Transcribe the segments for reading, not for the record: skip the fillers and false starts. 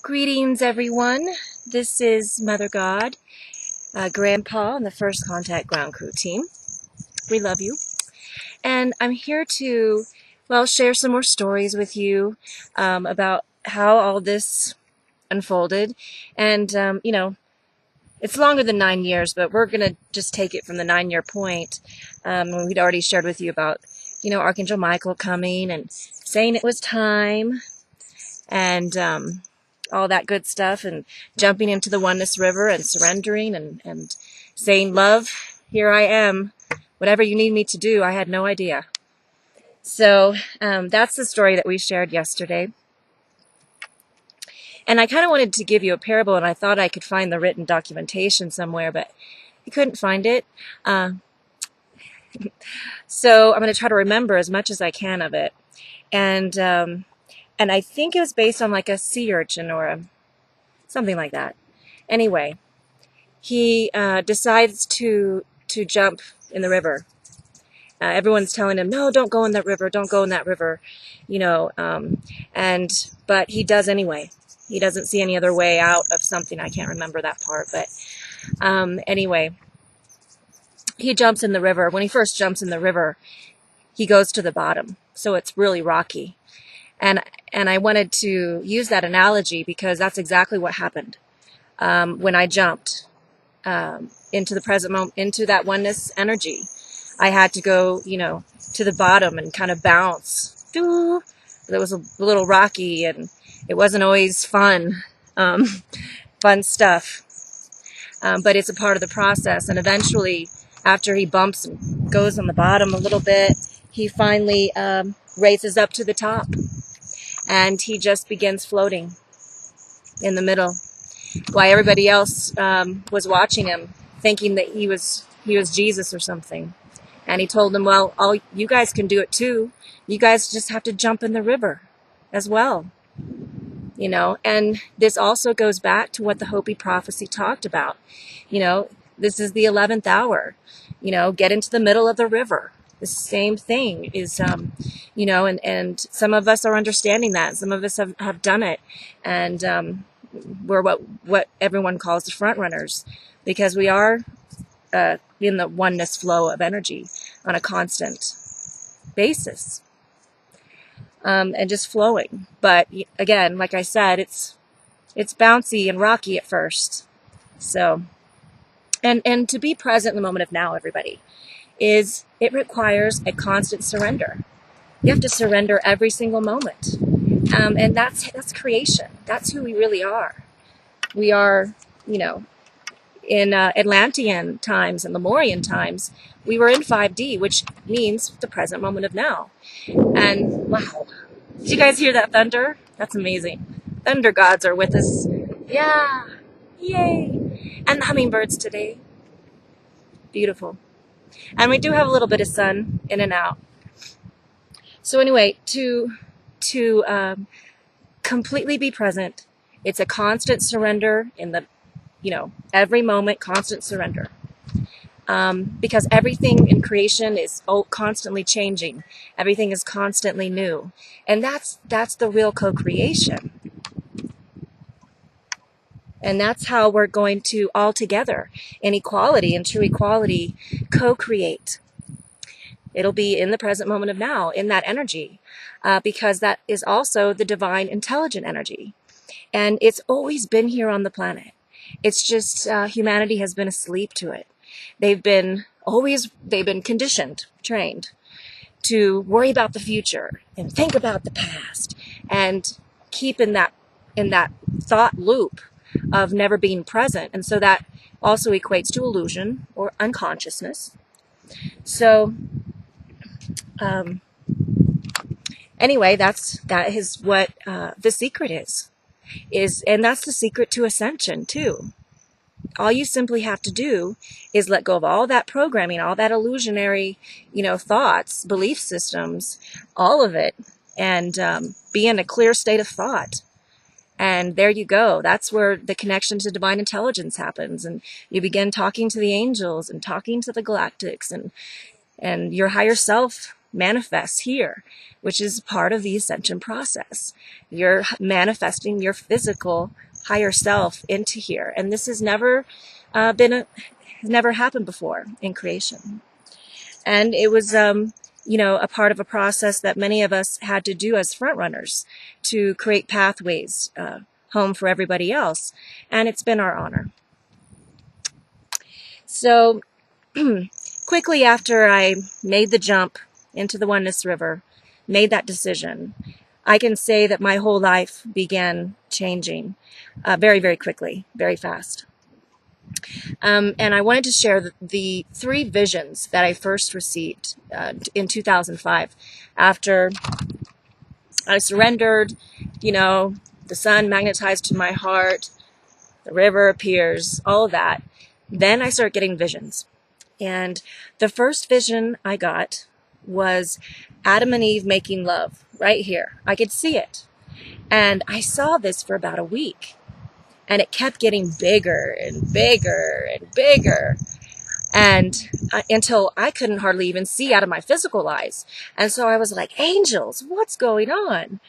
Greetings, everyone. This is Mother God, Grandpa, and the First Contact Ground Crew team. We love you. And I'm here to, share some more stories with you about how all this unfolded. And, it's longer than 9 years, but we're going to just take it from the 9-year point. We'd already shared with you about, Archangel Michael coming and saying it was time. And all that good stuff, and jumping into the Oneness River and surrendering and saying, love, here I am. Whatever you need me to do, I had no idea. So that's the story that we shared yesterday. And I kind of wanted to give you a parable, and I thought I could find the written documentation somewhere, but I couldn't find it. So I'm going to try to remember as much as I can of it. And I think it was based on like a sea urchin or something like that. Anyway, he decides to jump in the river. Everyone's telling him, no, don't go in that river, don't go in that river, but he does anyway. He doesn't see any other way out of something. I can't remember that part, but anyway, he jumps in the river. When he first jumps in the river, he goes to the bottom, so it's really rocky. And I wanted to use that analogy because that's exactly what happened when I jumped into the present moment, into that oneness energy. I had to go, to the bottom and kind of bounce. It was a little rocky, and it wasn't always fun stuff. But it's a part of the process. And eventually, after he bumps and goes on the bottom a little bit, he finally raises up to the top. And he just begins floating in the middle, while everybody else was watching him, thinking that he was Jesus or something. And he told them, well, you guys can do it too. You guys just have to jump in the river as well. And this also goes back to what the Hopi prophecy talked about. This is the 11th hour. Get into the middle of the river. The same thing is, and some of us are understanding that. Some of us have done it. And we're what everyone calls the front runners, because we are in the oneness flow of energy on a constant basis. And just flowing. But again, like I said, it's bouncy and rocky at first. So, and to be present in the moment of now, everybody, it requires a constant surrender. You have to surrender every single moment. And that's creation. That's who we really are. We are, in Atlantean times and Lemurian times, we were in 5D, which means the present moment of now. And wow, did you guys hear that thunder? That's amazing. Thunder gods are with us. Yeah, yay. And the hummingbirds today. Beautiful. And we do have a little bit of sun in and out. So anyway, to completely be present, it's a constant surrender in the, every moment, constant surrender. Because everything in creation is constantly changing. Everything is constantly new. And that's the real co-creation. And that's how we're going to all together in equality and true equality co-create. It'll be in the present moment of now, in that energy, because that is also the divine intelligent energy. And it's always been here on the planet. It's just humanity has been asleep to it. They've been conditioned, trained to worry about the future and think about the past and keep in that thought loop of never being present. And so that also equates to illusion or unconsciousness. So anyway, that is what the secret is, and that's the secret to ascension too. All you simply have to do is let go of all that programming, all that illusionary, thoughts, belief systems, all of it, and be in a clear state of thought. And there you go. That's where the connection to divine intelligence happens. And you begin talking to the angels and talking to the galactics and your higher self manifests here, which is part of the ascension process. You're manifesting your physical higher self into here. And this has never never happened before in creation. And it was, a part of a process that many of us had to do as front runners to create pathways home for everybody else. And it's been our honor. So quickly after I made the jump into the Oneness River, made that decision, I can say that my whole life began changing very, very quickly, very fast. And I wanted to share the 3 visions that I first received in 2005 after I surrendered. The sun magnetized to my heart, the river appears, all of that. Then I start getting visions. And the first vision I got was Adam and Eve making love right here. I could see it. And I saw this for about a week. And it kept getting bigger and bigger and bigger. And until I couldn't hardly even see out of my physical eyes. And so I was like, angels, what's going on?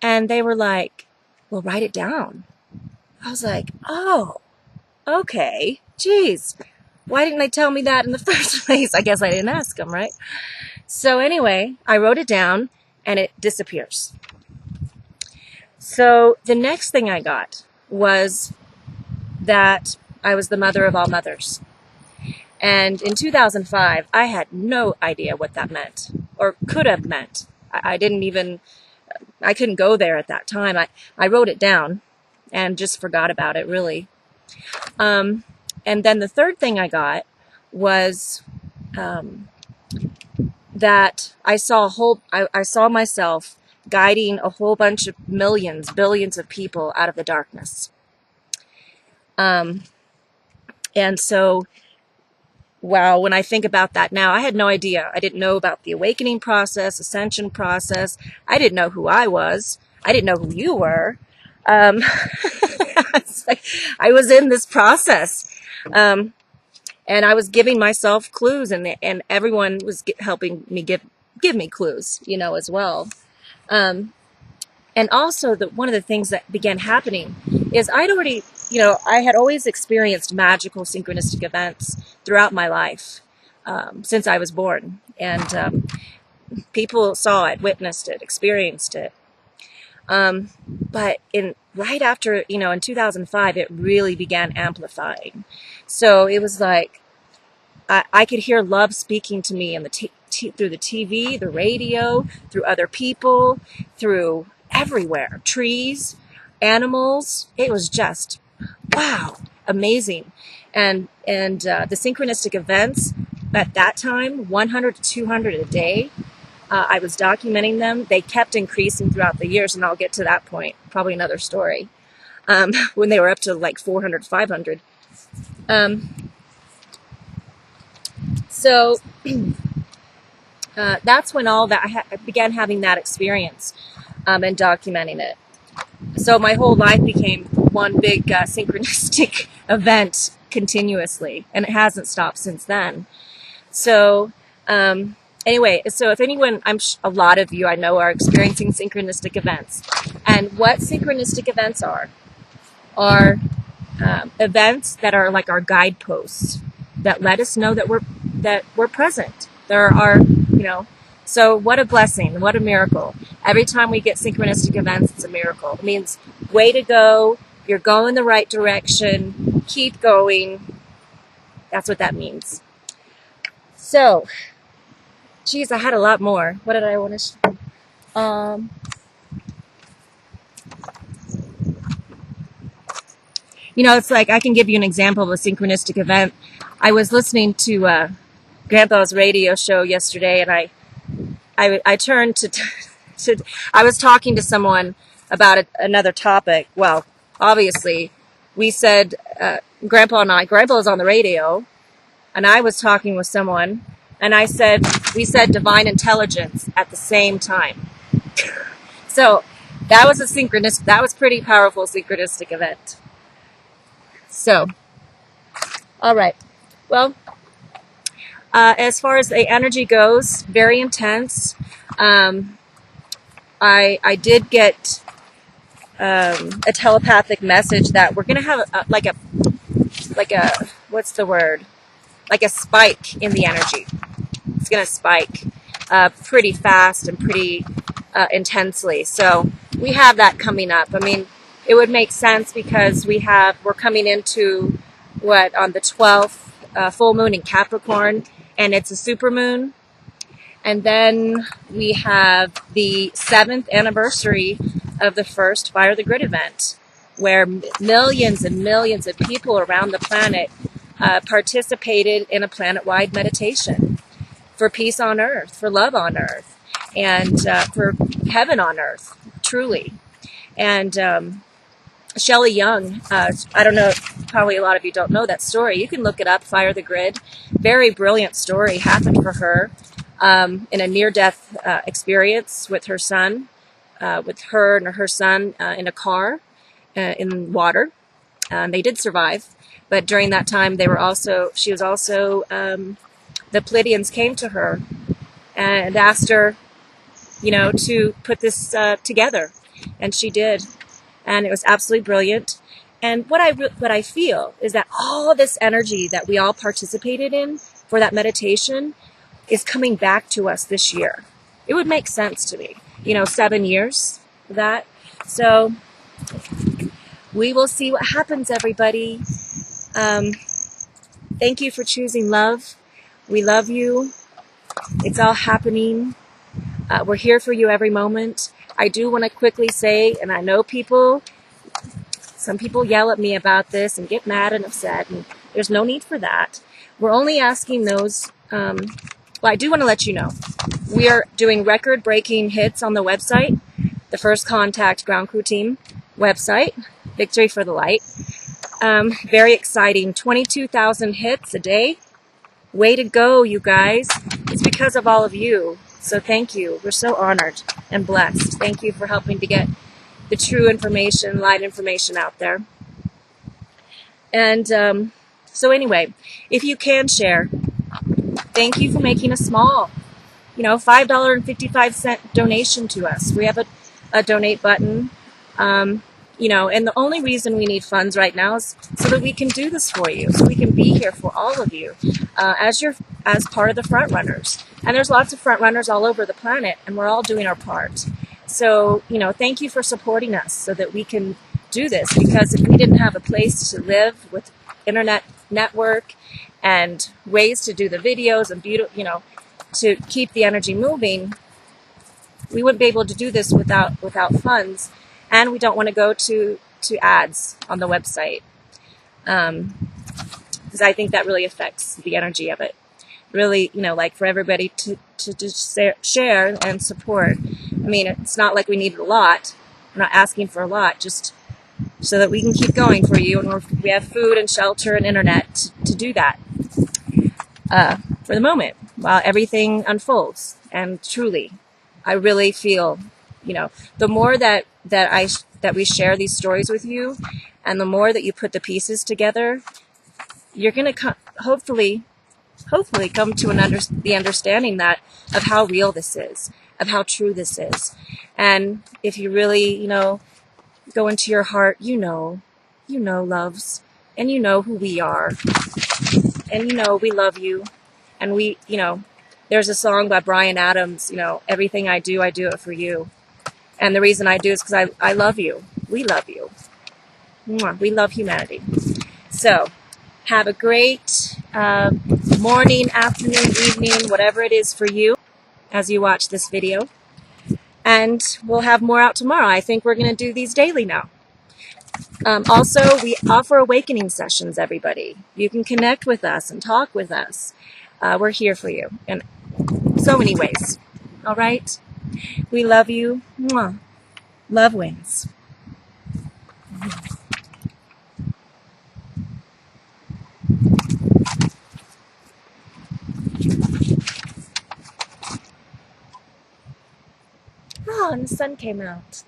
And they were like, well, write it down. I was like, oh, okay. Geez, why didn't they tell me that in the first place? I guess I didn't ask them, right? So anyway, I wrote it down and it disappears. So the next thing I got was that I was the mother of all mothers. And in 2005, I had no idea what that meant or could have meant. I couldn't go there at that time. I wrote it down and just forgot about it, really. And then the third thing I got was that I saw myself guiding a whole bunch of billions of people out of the darkness. And so, wow, when I think about that now, I had no idea. I didn't know about the awakening process, ascension process. I didn't know who I was. I didn't know who you were. It's like I was in this process. And I was giving myself clues, and everyone was helping me give me clues, as well. And also one of the things that began happening is I had always experienced magical synchronistic events throughout my life, since I was born, and people saw it, witnessed it, experienced it. But right after, in 2005, it really began amplifying. So it was like, I could hear love speaking to me in through the TV, the radio, through other people, through everywhere, trees, animals. It was just, wow, amazing. And the synchronistic events at that time, 100 to 200 a day, I was documenting them. They kept increasing throughout the years, and I'll get to that point, probably another story, when they were up to like 400, 500. So that's when I began having that experience and documenting it. So my whole life became one big synchronistic event continuously, and it hasn't stopped since then. So anyway, so if anyone, a lot of you I know are experiencing synchronistic events. And what synchronistic events are events that are like our guideposts that let us know that we're present. There are, so what a blessing, what a miracle. Every time we get synchronistic events, it's a miracle. It means, way to go, you're going the right direction, keep going. That's what that means. So, geez, I had a lot more. What did I want to share? It's like I can give you an example of a synchronistic event. I was listening to Grandpa's radio show yesterday, and I turned to I was talking to someone about another topic. Well, obviously, we said, Grandpa was on the radio, and I was talking with someone, and we said divine intelligence at the same time. So that was pretty powerful synchronistic event. So, all right. Well, As far as the energy goes, very intense. I did get a telepathic message that we're gonna have like a what's the word? Like a spike in the energy. It's gonna spike pretty fast and pretty intensely. So we have that coming up. I mean, it would make sense because we're coming into on the 12th full moon in Capricorn, and it's a super moon. And then we have the 7th anniversary of the first Fire the Grid event, where millions and millions of people around the planet participated in a planet-wide meditation for peace on earth, for love on earth, and for heaven on earth, truly. And Shelley Young, I don't know, probably a lot of you don't know that story. You can look it up, Fire the Grid. Very brilliant story, happened for her in a near-death experience with her son, with her and her son in a car in water. They did survive, but during that time the Pleiadians came to her and asked her, to put this together, and she did, and it was absolutely brilliant. And what I feel is that all this energy that we all participated in for that meditation is coming back to us this year. It would make sense to me, 7 years for that. So we will see what happens, everybody. Thank you for choosing love. We love you. It's all happening. We're here for you every moment. I do want to quickly say, and I know some people yell at me about this and get mad and upset, and there's no need for that. We're only asking those, I do want to let you know, we are doing record-breaking hits on the website, the First Contact Ground Crew Team website, Victory for the Light. Very exciting, 22,000 hits a day. Way to go, you guys. It's because of all of you. So thank you. We're so honored and blessed. Thank you for helping to get the true information, light information out there. And so anyway, if you can share, thank you for making a small, $5.55 donation to us. We have a donate button, and the only reason we need funds right now is so that we can do this for you, so we can be here for all of you as part of the front runners. And there's lots of front runners all over the planet, and we're all doing our part. So, thank you for supporting us so that we can do this, because if we didn't have a place to live with internet network and ways to do the videos and to keep the energy moving, we wouldn't be able to do this without funds. And we don't want to go to ads on the website, because I think that really affects the energy of it. Really, for everybody to just share and support. I mean, it's not like we need a lot. We're not asking for a lot, just so that we can keep going for you, and we have food and shelter and internet to do that for the moment while everything unfolds. And truly, I really feel, the more that we share these stories with you, and the more that you put the pieces together, you're going to hopefully come to the understanding of how real this is, of how true this is. And if you really, go into your heart, loves, and who we are, and we love you, and there's a song by Bryan Adams, everything I do it for you. And the reason I do is because I love you. We love you. Mwah. We love humanity. So have a great morning, afternoon, evening, whatever it is for you as you watch this video. And we'll have more out tomorrow. I think we're going to do these daily now. Also, we offer awakening sessions, everybody. You can connect with us and talk with us. We're here for you in so many ways. All right? We love you. Mwah. Love wins. Oh, and the sun came out.